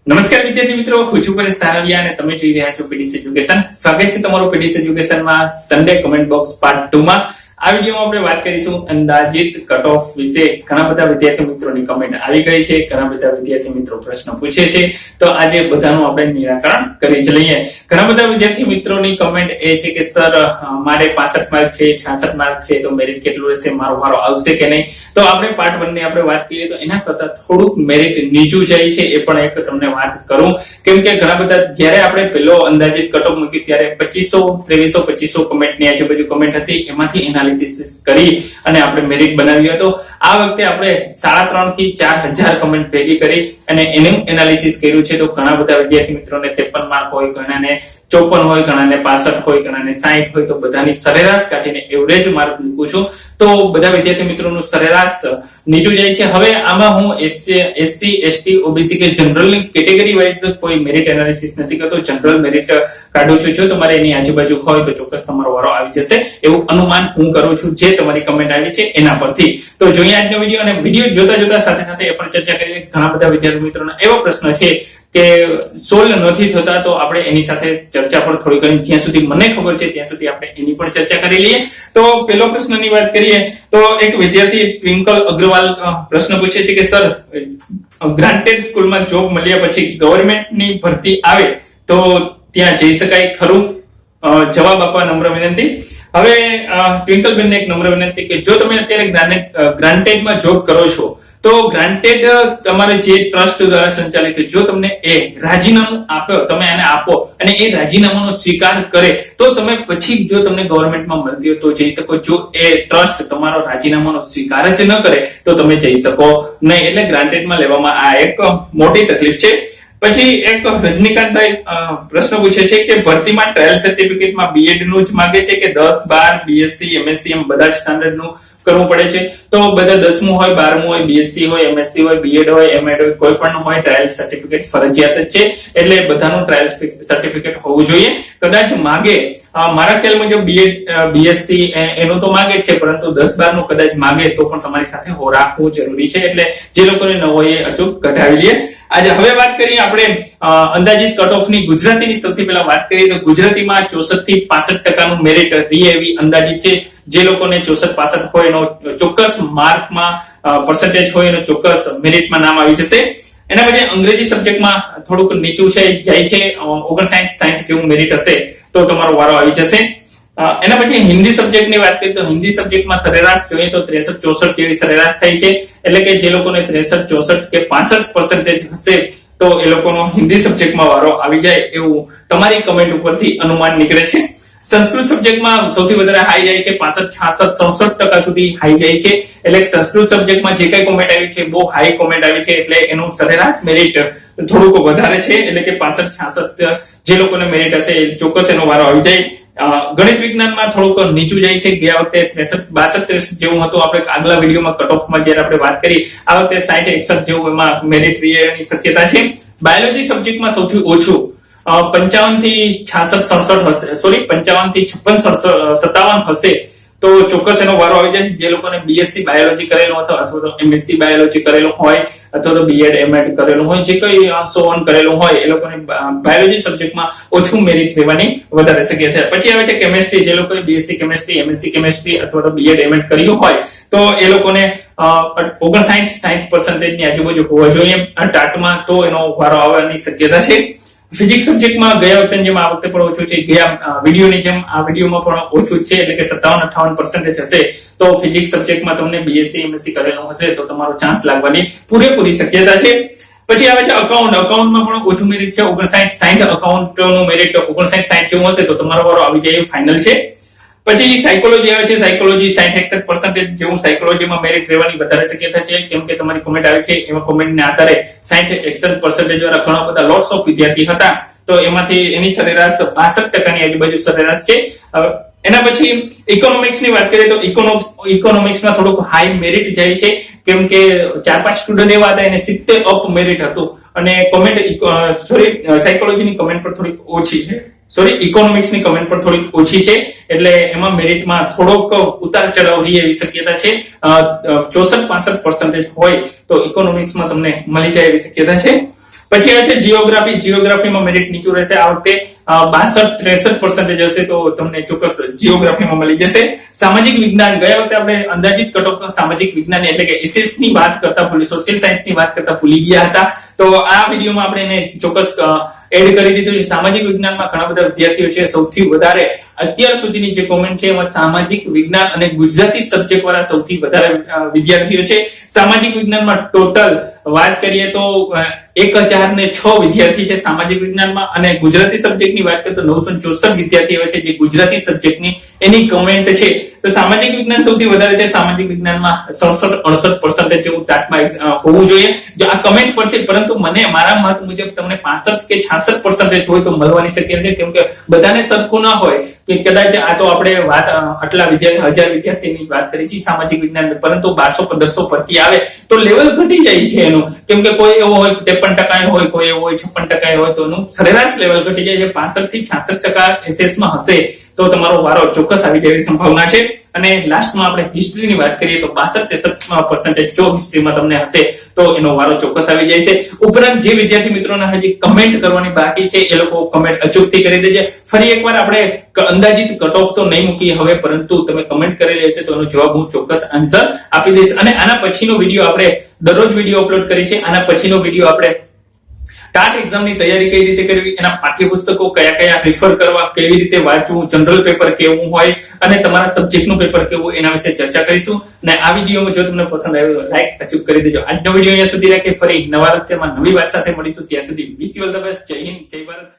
નમસ્કાર વિદ્યાર્થી મિત્રો, હું છું પરેશ ધારવિયા અને તમે જોઈ રહ્યા છો પીડીસી એજ્યુકેશન. સ્વાગત છે તમારું પીડીસી એજ્યુકેશનમાં સન્ડે કમેન્ટ બોક્સ પાર્ટ 2 માં. આ વિડીયોમાં આપણે વાત કરીશું અંદાજિત કટ ઓફ વિશે. ઘણા બધા વિદ્યાર્થી મિત્રોની કમેન્ટ આવી ગઈ છે, ઘણા બધા વિદ્યાર્થી મિત્રો પ્રશ્ન પૂછે છે, તો આજે બધાનું આપણે નિરાકરણ કરી જ લઈએ. ઘણા બધા વિદ્યાર્થી મિત્રોની કમેન્ટ એ છે કે સર મારે 65 માર્ક છે, 66 માર્ક છે, તો મેરિટ કેટલું રહેશે, મારો વારો આવશે કે નહીં. તો આપણે પાર્ટ 1 ની આપણે વાત કરીએ તો એના કરતા થોડુંક મેરિટ નીચું જાય છે, એ પણ એક તમને વાત કરું. કેમ કે ઘણા બધા જ્યારે આપણે પેલો અંદાજિત કટ ઓફ મૂકી ત્યારે 2500 કમેન્ટની આજુબાજુ કમેન્ટ હતી, એમાંથી એનાલિસિસ કરી અને આપણે મેરિટ બનાવ્યું હતું. આ વખતે આપણે 3.5 થી 4000 કમેન્ટ ભેગી કરી અને એનું એનાલિસિસ કર્યું છે. તો ઘણા બધા વિદ્યાર્થી મિત્રોને 53 માર્ક હોય, ઘણાને 54 હોય, ઘણાને 65 હોય, ઘણાને 60 હોય, તો બધાની સરેરાશ કાઢીને એવરેજ માર્ક મૂકું છું. તો બધા વિદ્યાર્થી મિત્રોનું સરેરાશ નીચું જાય છે. હવે આમાં હું એસસી એસટી ઓબીસી કે જનરલ ની કેટેગરી વાઇઝ કોઈ મેરિટ એનાલિસિસ નથી કરતો, જનરલ મેરિટ કાઢું છું. જો તમારે એની આજુબાજુ હોય તો ચોક્કસ તમારો વારો આવી જશે એવું અનુમાન હું કરું છું, જે તમારી કમેન્ટ આવી છે એના પરથી. તો જોઈએ આજનો વિડીયો, અને વિડીયો જોતા જોતા સાથે સાથે એ પણ ચર્ચા કરીએ. ઘણા બધા વિદ્યાર્થી મિત્રોના એવો પ્રશ્ન છે કે સોલ્વ નથી થતા, તો આપણે એની સાથે ચર્ચા પણ થોડી ઘણી જ્યાં સુધી મને ખબર છે ત્યાં સુધી આપણે એની પણ ચર્ચા કરી લઈએ. તો પેલો પ્રશ્નની વાત કરીએ તો એક વિદ્યાર્થી ટ્વિંકલ અગ્રવાલ પ્રશ્ન પૂછે છે કે સર ગ્રાન્ટેડ સ્કૂલમાં જોબ મળ્યા પછી ગવર્મેન્ટની ભરતી આવે તો ત્યાં જઈ શકાય ખરું? જવાબ આપવા નમ્ર વિનંતી. હવે ટ્વિંકલબેનને એક નમ્ર વિનંતી કે જો તમે અત્યારે ગ્રાન્ટેડમાં જોબ કરો છો તો ગ્રાન્ટેડ તમારે જે ટ્રસ્ટ દ્વારા સંચાલિત, જો તમને એ રાજીનામું આપ્યો, તમે એને આપો અને એ રાજીનામાનો સ્વીકાર કરે તો તમે પછી જો તમને ગવર્મેન્ટમાં મળતી હોય તો જઈ શકો. જો એ ટ્રસ્ટ તમારો રાજીનામાનો સ્વીકાર જ ન કરે તો તમે જઈ શકો નહીં. એટલે ગ્રાન્ટેડમાં લેવામાં આ એક મોટી તકલીફ છે. પછી એક રજનીકાંતભાઈ પ્રશ્ન પૂછે છે કે ભરતીમાં ટ્રાયલ સર્ટિફિકેટમાં બીએડ નું જ માંગે છે કે 10, 12, બીએસસી, એમએસસી એમ બધા સ્ટાન્ડર્ડ નું કરવું પડે છે? તો બધા 10મું હોય, 12મું હોય, બીએસસી હોય, એમએસસી હોય, બીએડ હોય, એમએડ હોય, કોઈ પણ હોય, ટ્રાયલ સર્ટિફિકેટ ફરજિયાત જ છે. એટલે બધાનું ટ્રાયલ સર્ટિફિકેટ હોવું જોઈએ. કદાચ માગે, મારા ખ્યાલ મુજબ બીએડ બીએસસી એનું તો માગે છે, પરંતુ 10, 12 નું કદાચ માગે તો પણ તમારી સાથે હો રાખવું જરૂરી છે. એટલે જે લોકોને ન હોય એ અચૂક કઢાવી લે. આજે હવે વાત કરીએ આપણે અંદાજિત કટ ઓફ ની. ગુજરાતીની સૌથી પહેલા વાત કરીએ તો ગુજરાતીમાં 64 થી 65% નું મેરિટ રહી એવી અંદાજિત છે. જે લોકોને 64-65 હોય એનો ચોક્કસ માર્કમાં પર્સન્ટેજ હોય એનો ચોક્કસ મેરિટમાં નામ આવી જશે. એના પછી અંગ્રેજી સબ્જેક્ટમાં થોડુંક નીચું છે, જાય છે 59-60 જેવું મેરિટ હશે તો તમારો વારો આવી જશે. એના પછી હિન્દી સબ્જેક્ટની વાત કરીએ તો હિન્દી સબ્જેક્ટમાં સરેરાશ જોઈએ તો 63-64 જેવી સરેરાશ થાય છે. એટલે કે જે લોકોને 63-64 કે 65% હશે તો એ લોકોનો હિન્દી સબ્જેક્ટમાં વારો આવી જાય એવું તમારી કમેન્ટ ઉપરથી અનુમાન નીકળે છે. સંસ્કૃત સબ્જેક્ટમાં સૌથી વધારે હાઈ જાય છે, 65-66-67% સુધી હાઈ જાય છે. એટલે સંસ્કૃત સબ્જેક્ટમાં જે કઈ કોમેન્ટ આવી છે બહુ હાઈ કોમેન્ટ આવી છે, એટલે એનું સરેરાશ મેરિટ થોડુંક વધારે છે. એટલે કે 65-66 જે લોકોને મેરિટ હશે એ ચોક્કસ એનો વારો આવી જાય. ગણિત વિજ્ઞાનમાં થોડુંક નીચું જાય છે. ગયા વખતે 63-62 જેવું હતું આપણે આગલા વિડીયોમાં કટ ઓફમાં જ્યારે આપણે વાત કરી. આ વખતે 60-61 જેવું એમાં મેરિટ રહેવાની શક્યતા છે. બાયોલોજી સબ્જેક્ટમાં સૌથી ઓછું 55 થી 66-67 હશે, સોરી 55 થી 56-57 હશે તો ચોક્કસ એનો વારો આવી જાય. જે લોકોને બીએસસી બાયોલોજી કરેલું અથવા તો એમએસસી બાયોલોજી કરેલું હોય અથવા તો બીએડ એમએડ કરેલું હોય, જે કોઈ સોન કરેલું હોય એ લોકોને બાયોલોજી સબ્જેક્ટમાં ઓછું મેરિટ રહેવાની વધારે શક્યતા. પછી આવે છે કેમેસ્ટ્રી. જે લોકોએ બીએસસી કેમેસ્ટ્રી, એમએસસી કેમેસ્ટ્રી અથવા તો બીએડ એમએડ કર્યું હોય તો એ લોકોને 59-60% ની આજુબાજુ હોવા જોઈએ ટાટમાં, તો એનો વારો આવવાની શક્યતા છે. ફિઝિક્સ સબ્જેક્ટમાં ગયા વખતે જેમ આ વખતે પણ ઓછું છે, ગયા વિડીયોની જેમ આ વિડીયોમાં પણ ઓછું છે. એટલે કે 57-58% હશે તો ફિઝિક્સ સબ્જેક્ટમાં તમને બીએસસી એમએસસી કરેલું હશે તો તમારો ચાન્સ લાગવાની પૂરેપૂરી શક્યતા છે. પછી આવે છે અકાઉન્ટ. અકાઉન્ટમાં પણ ઓછું મેરિટ છે, 59-60 અકાઉન્ટનું મેરિટ 59-60 જેવું હશે તો તમારો વારો આવી જાય એવું ફાઇનલ છે. પછી સાયકોલોજી આવે છે. સાયકોલોજી 60-61% જેવું સાયકોલોજીમાં મેરિટ રહેવાની વધારે શક્યતા છે. કેમ કે તમારી કોમેન્ટ આવે છે એમાં કોમેન્ટને આધારે 60-61% વાળા ઘણા બધા લોટ્સ ઓફ વિદ્યાર્થી હતા, તો એમાંથી એની સરેરાશ 65% ની આજુબાજુ સરેરાશ છે. એના પછી ઇકોનોમિક્સ ની વાત કરીએ તો ઇકોનોમિક્સમાં થોડુંક હાઈ મેરિટ જાય છે. કેમ કે 4-5 સ્ટુડન્ટ એવા હતા એને 70 અપ મેરિટ હતું, અને કોમેન્ટ સાયકોલોજીની કમેન્ટ પર થોડીક ઓછી છે, ઇકોનોમિક્સ ની કમેન્ટ પણ થોડી ઓછી છે. એટલે એમાં મેરિટમાં થોડોક ઉતાર ચઢાવ રહે એવી શક્યતા છે. 64-65% હોય તો ઇકોનોમિક્સમાં તમને મળી જાય એવી શક્યતા છે. પછી આવે છે જીઓગ્રાફી. જીઓગ્રાફીમાં મેરિટ નીચું રહેશે. આ વખતે 62-63% હશે તો તમને ચોક્કસ જીઓગ્રાફીમાં મળી જશે. સામાજિક વિજ્ઞાન, ગયા વખતે આપણે અંદાજિત કટ ઓફ સામાજિક વિજ્ઞાન એટલે કે એસએસ ની વાત કરતા ભૂલી, સોશિયલ સાયન્સ ની વાત કરતા ભૂલી ગયા હતા. તો આ વિડીયોમાં આપણે એને ચોક્કસ એડ કરી દીધું છે. સામાજિક વિજ્ઞાનમાં ઘણા બધા વિદ્યાર્થીઓ છે, સૌથી વધારે અત્યાર સુધીની જે કોમેન્ટ છે એમાં સામાજિક વિજ્ઞાન અને ગુજરાતી સબ્જેક્ટ વાળા સૌથી વધારે વિદ્યાર્થીઓ છે. સામાજિક વિજ્ઞાનમાં ટોટલ વાત કરીએ તો 1006 વિદ્યાર્થી છે સામાજિક વિજ્ઞાનમાં, અને ગુજરાતી સબ્જેક્ટની વાત કરીએ તો 964 વિદ્યાર્થીઓ છે જે ગુજરાતી સબ્જેક્ટની એની કમેન્ટ છે. તો સામાજિક વિજ્ઞાન સૌથી વધારે છે. સામાજિક વિજ્ઞાનમાં 67-68% જેવું ટાટમાં હોવું જોઈએ જો આ કમેન્ટ પરથી, પરંતુ મને મારા મત મુજબ તમને 65 કે 66% હોય તો મળવાની શક્યતા છે, કેમ કે બધાને સરખું ના હોય કે કદાચ આ તો આપણે વાત આટલા વિદ્યાર્થી 1000 વિદ્યાર્થીની વાત કરી છે સામાજિક વિજ્ઞાન, પરંતુ 1200-1500 પરથી આવે તો લેવલ ઘટી જાય છે એનું, કેમ કે કોઈ એવો હોય 53% હોય, કોઈ એવો હોય 56% હોય, તો એનું સરેરાશ લેવલ ઘટી જાય છે. 65 થી 66% એસએસ માં હશે તો તમારો વારો ચોક્કસ આવી જવાની સંભાવના છે. અને લાસ્ટમાં આપણે હિસ્ટ્રીની વાત કરીએ તો 62-63% જો હિસ્ટ્રીમાં તમને હશે તો એનો વારો ચોક્કસ આવી જાય છે. ઉપરાંત જે વિદ્યાર્થી મિત્રોને હજી કમેન્ટ કરવાની બાકી છે એ લોકો કમેન્ટ અચૂકથી કરી દેજે. ફરી એકવાર આપણે અંદાજિત કટ ઓફ તો નહીં મૂકીએ હવે, પરંતુ તમે કમેન્ટ કરેલી હશે તો એનો જવાબ હું ચોક્કસ આન્સર આપી દઈશ. અને આના પછીનો વિડીયો આપણે દરરોજ વિડીયો અપલોડ કરી છે. આના પછીનો વિડીયો આપણે ટાટ એક્ઝામની તૈયારી કઈ રીતે કરવી, એના પાઠ્યપુસ્તકો કયા કયા રિફર કરવા, કેવી રીતે વાંચવું, જનરલ પેપર કેવું હોય અને તમારા સબ્જેક્ટનું પેપર કેવું, એના વિશે ચર્ચા કરીશું. અને આ વિડીયોમાં જો તમને પસંદ આવ્યો તો લાઈક અચૂક કરી દેજો. આજનો વિડીયો અહીંયા સુધી રાખીએ. ફરી નવા લેક્ચરમાં નવી વાત સાથે મળીશું. ત્યાં સુધી wish you all the best. જય હિન્દ, જય ભારત.